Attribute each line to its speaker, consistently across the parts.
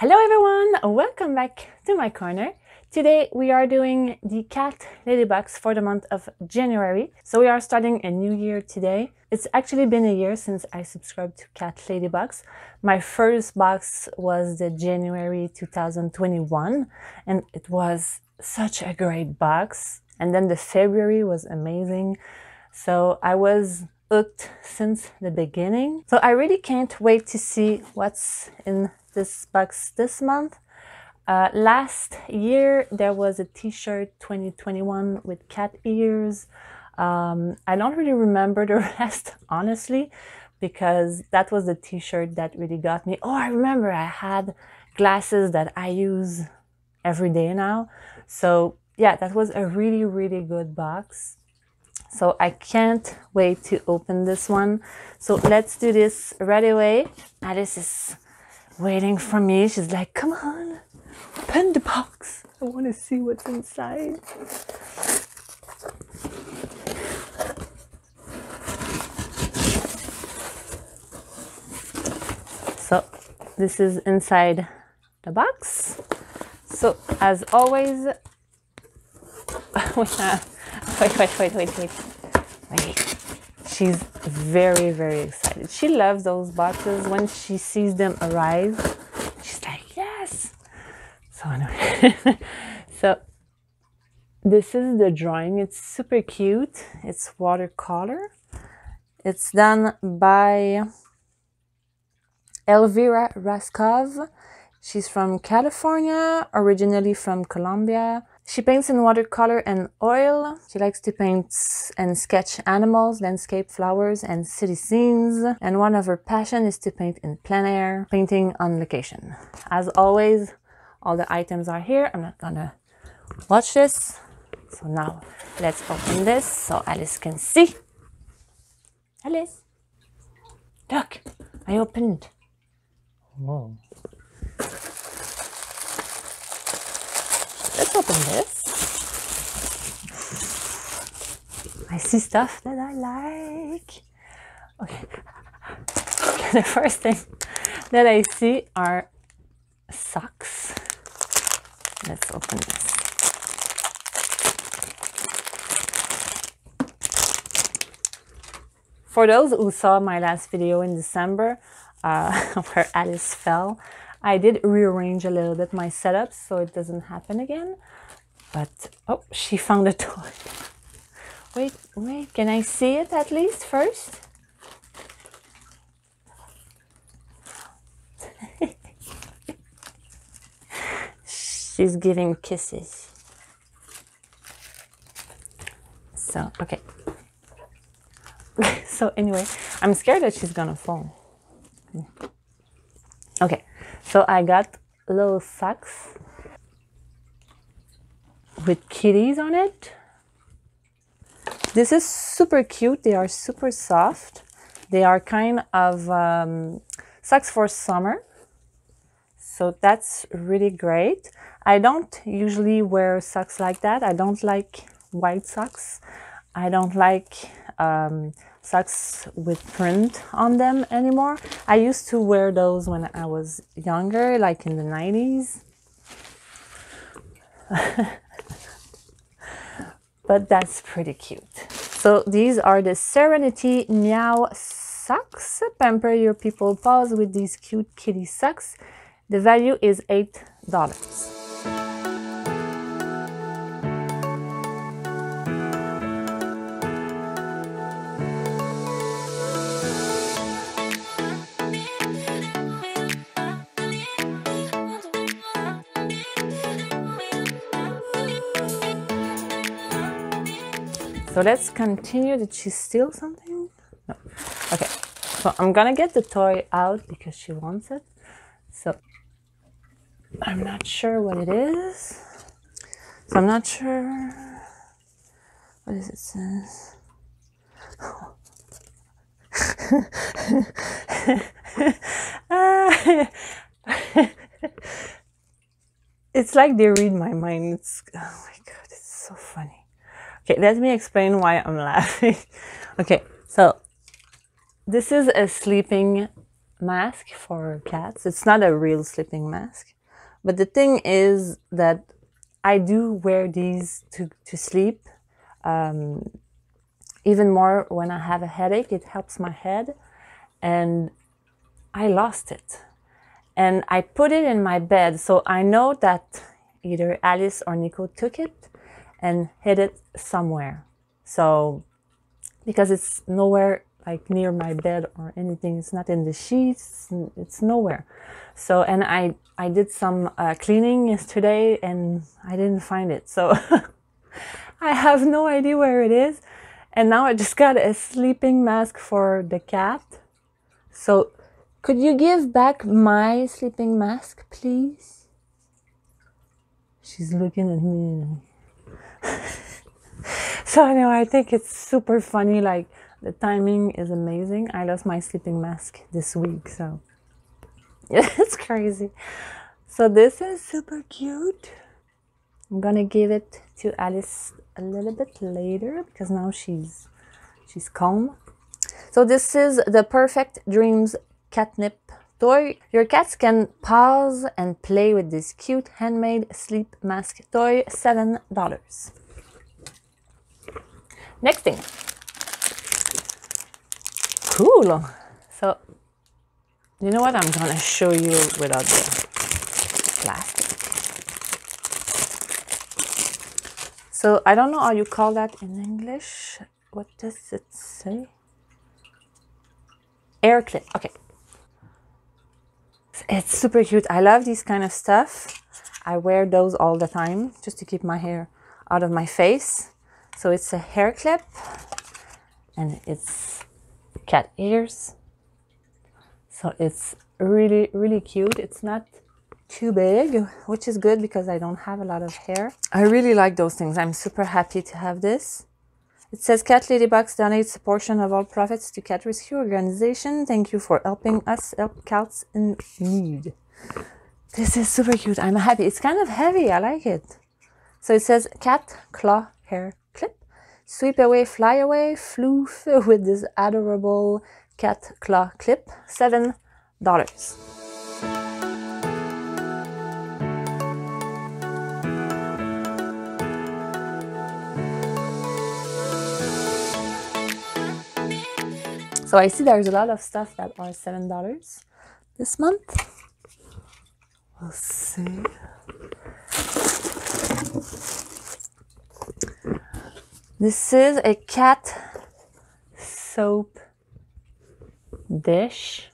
Speaker 1: Hello everyone, welcome back to my corner. Today we are doing the cat ladybox for the month of January. So we are starting a new year today. It's actually been a year since I subscribed to Cat Ladybox. My first box was the January 2021 and it was such a great box. And then the February was amazing. So I was hooked since the beginning. So I really can't wait to see what's in this box this month. Last year there was a t-shirt 2021 with cat ears. I don't really remember the rest, honestly, because that was the t-shirt that really got me. Oh, I remember I had glasses that I use every day now. So yeah, that was a really good box. So I can't wait to open this one. So let's do this right away. Alice is waiting for me. She's like, come on, open the box. I want to see what's inside. So this is inside the box. So as always, wait. She's very excited. She loves those boxes. When she sees them arrive, she's like, yes. So anyway, so this is the drawing. It's super cute. It's watercolor. It's done by Elvira Raskov. She's from California, originally from Colombia. She paints in watercolor and oil. She likes to paint and sketch animals, landscape, flowers, and city scenes. And one of her passions is to paint in plein air, painting on location. As always, all the items are here. I'm not gonna watch this. So now let's open this so Alice can see. Alice, look, I opened. Whoa. Let's open this. I see stuff that I like. Okay. The first thing that I see are socks. Let's open this. For those who saw my last video in December, where Alice fell, I did rearrange a little bit my setup so it doesn't happen again. But, oh, she found a toy. Wait, can I see it at least first? She's giving kisses. So, okay. So anyway, I'm scared that she's gonna fall. Okay. So I got little socks with kitties on it. This is super cute. They are super soft. They are kind of socks for summer. So that's really great. I don't usually wear socks like that. I don't like white socks. I don't like socks with print on them anymore. I used to wear those when I was younger, like in the 90s. But that's pretty cute. So these are the Serenity Meow socks. Pamper your people paws with these cute kitty socks. The value is $8. So let's continue. Did she steal something? No. Okay. So I'm gonna get the toy out because she wants it. So I'm not sure what it is. So I'm not sure. What does it says? It's like they read my mind. Oh my god, it's so funny. Okay, let me explain why I'm laughing. Okay, so this is a sleeping mask for cats. It's not a real sleeping mask. But the thing is that I do wear these to sleep. Even more when I have a headache, it helps my head. And I lost it. And I put it in my bed, so I know that either Alice or Nico took it and hid it somewhere. So, because it's nowhere like near my bed or anything, it's not in the sheets, it's nowhere. So, and I did some cleaning yesterday and I didn't find it. So, I have no idea where it is. And now I just got a sleeping mask for the cat. So, could you give back my sleeping mask, please? She's looking at me. So anyway, I think it's super funny. Like, the timing is amazing. I lost my sleeping mask this week, so it's crazy. So this is super cute. I'm gonna give it to Alice a little bit later because now she's calm. So this is the Perfect Dreams catnip toy. Your cats can pause and play with this cute handmade sleep mask toy, $7. Next thing. Cool. So, you know what? I'm gonna show you without the plastic. So, I don't know how you call that in English. What does it say? Air clip. Okay. It's super cute. I love these kind of stuff. I wear those all the time just to keep my hair out of my face. So it's a hair clip and it's cat ears. So it's really, really cute. It's not too big, which is good because I don't have a lot of hair. I really like those things. I'm super happy to have this. It says Cat Lady Box donates a portion of all profits to cat rescue organization. Thank you for helping us help cats in need. This is super cute. I'm happy. It's kind of heavy. I like it. So it says cat claw hair clip. Sweep away, fly away, floof with this adorable cat claw clip. $7. So I see there's a lot of stuff that are $7 this month. We'll see. This is a cat soap dish.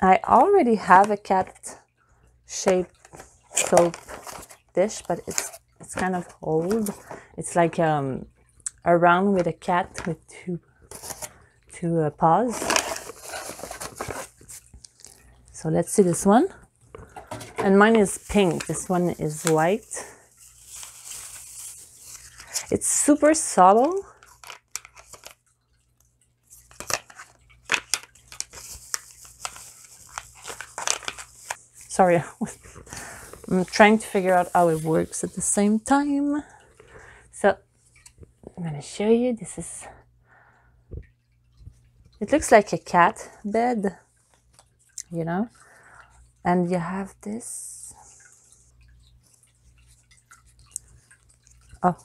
Speaker 1: I already have a cat shaped soap dish, but it's kind of old. It's like a round with a cat with two paws. So let's see this one. And mine is pink. This one is white. It's super subtle. Sorry, I'm trying to figure out how it works at the same time. So I'm gonna show you. This is, it looks like a cat bed, you know, and you have this. Oh,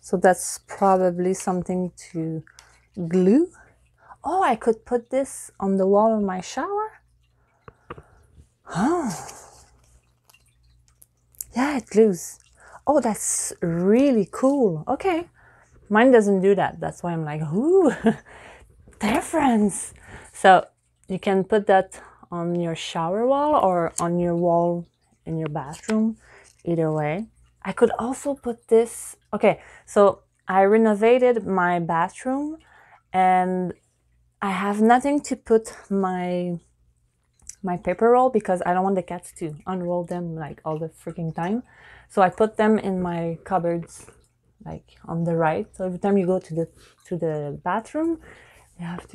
Speaker 1: so that's probably something to glue. Oh, I could put this on the wall of my shower. Oh, yeah, it glues. Oh, that's really cool. Okay, mine doesn't do that. That's why I'm like, ooh, difference. So you can put that on your shower wall or on your wall in your bathroom, either way. I could also put this. Okay, so I renovated my bathroom and I have nothing to put my paper roll because I don't want the cats to unroll them like all the freaking time. So I put them in my cupboards, like on the right. So every time you go to the bathroom, you have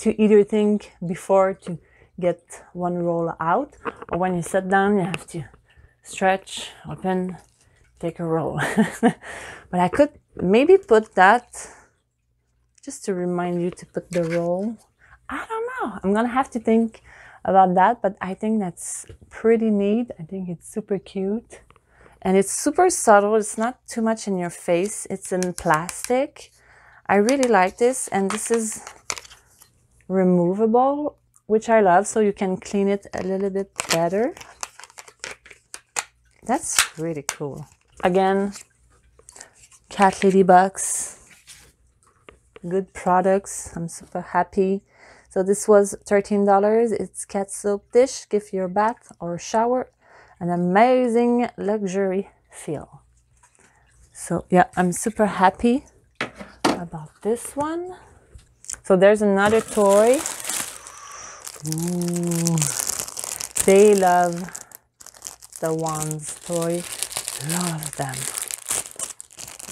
Speaker 1: to either think before to get one roll out, or when you sit down, you have to stretch, open, take a roll. But I could maybe put that just to remind you to put the roll. I don't know. I'm gonna have to think about that, but I think that's pretty neat. I think it's super cute. And it's super subtle. It's not too much in your face. It's in plastic. I really like this. And this is removable, which I love. So you can clean it a little bit better. That's really cool. Again, Cat Lady Box. Good products. I'm super happy. So this was $13. It's cat soap dish. Give your bath or shower an amazing luxury feel. So yeah, I'm super happy about this one. So there's another toy. Ooh. They love the wands toy. Love them.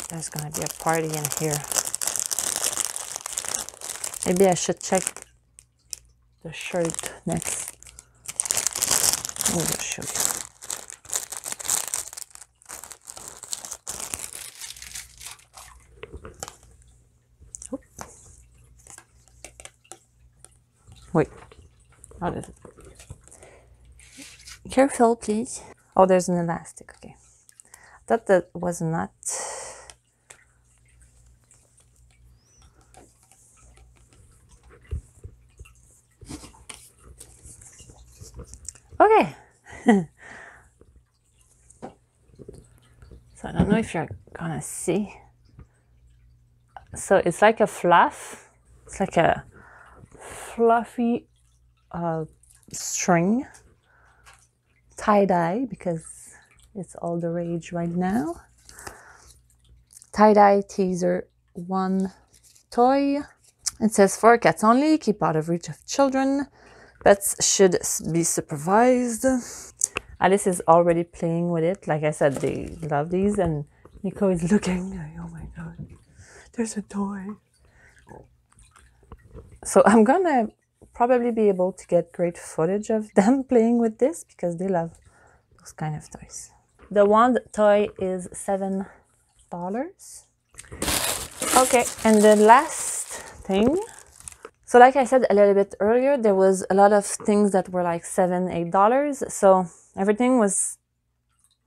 Speaker 1: There's gonna be a party in here. Maybe I should check the shirt next. I will show you. Oh. Wait, how does it? Careful, please. Oh, there's an elastic. Okay, I thought that was not. Okay. So I don't know if you're gonna see. So it's like a fluff. It's like a fluffy string. Tie-dye, because it's all the rage right now. Tie-dye teaser 1 toy. It says for cats only, keep out of reach of children. Pets should be supervised. Alice is already playing with it. Like I said, they love these, and Nico is looking like, oh my god, there's a toy. So I'm gonna probably be able to get great footage of them playing with this because they love those kind of toys. The wand toy is $7. Okay, and the last thing. So like I said a little bit earlier, there was a lot of things that were like $7, $8. So everything was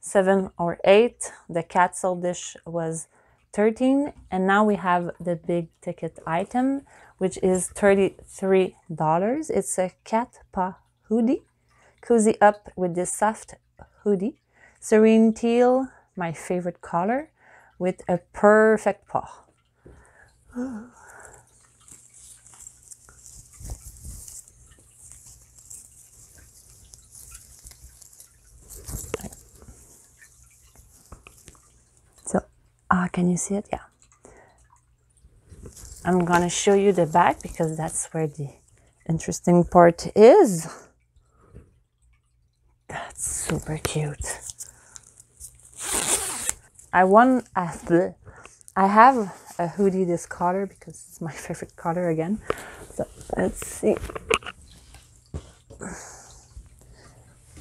Speaker 1: 7 or 8. The cat soap dish was 13. And now we have the big ticket item, which is $33. It's a cat paw hoodie. Cozy up with this soft hoodie. Serene teal, my favorite color, with a perfect paw. Can you see it? Yeah. I'm gonna show you the back because that's where the interesting part is. That's super cute. I have a hoodie this color because it's my favorite color again. So let's see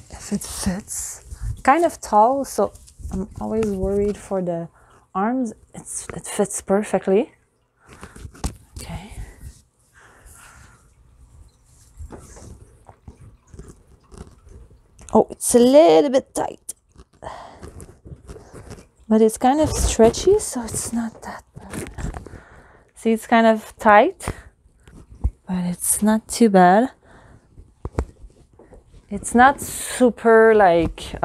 Speaker 1: if it fits. Kind of tall, so I'm always worried for the arms. It fits perfectly. Okay. Oh, it's a little bit tight, but it's kind of stretchy, so it's not that bad. See, it's kind of tight, but it's not too bad. It's not super like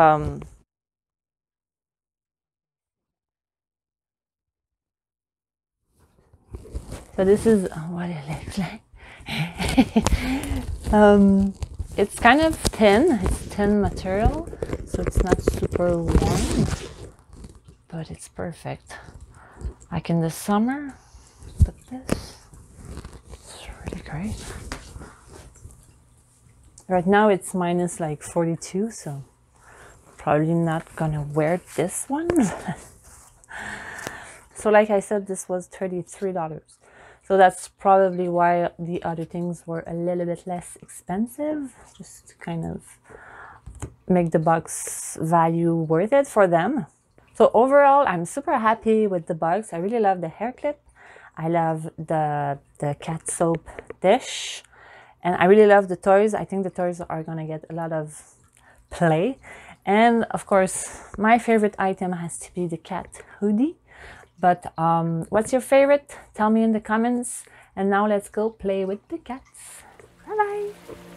Speaker 1: so this is what it looks like. It's kind of thin. It's thin material, so it's not super warm, but it's perfect. Like in the summer, but this, it's really great. Right now it's minus like 42, so probably not gonna wear this one. So like I said, this was $33. So that's probably why the other things were a little bit less expensive, just to kind of make the box value worth it for them. So overall, I'm super happy with the box. I really love the hair clip. I love the cat soap dish. And I really love the toys. I think the toys are gonna get a lot of play. And of course, my favorite item has to be the cat hoodie. But what's your favorite? Tell me in the comments. And now let's go play with the cats. Bye bye.